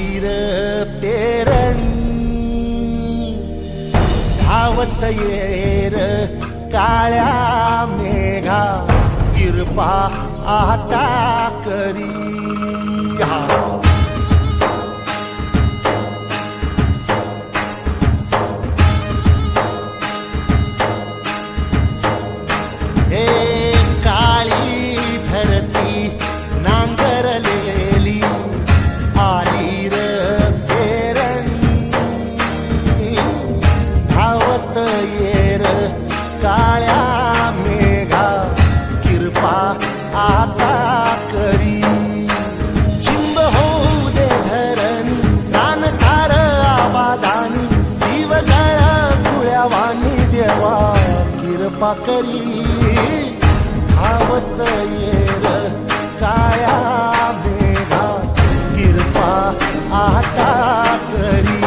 आली र पेरणी धावत येर काळ्या मेघा किरपा आता करी काळ्या मेघा किरपा आता करी चिंब होऊ दे धरणी रान सार आबादानी जीव जळ कुळ्यावानी देवा किरपा करी धावत येर काळ्या मेघा किरपा आता करी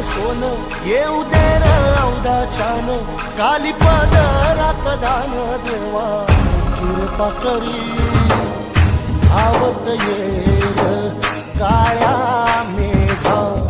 सोन येऊ दे र औदाच्यान काली पदरात दान देवा किरपा करी धावत येर काळ्या मेघा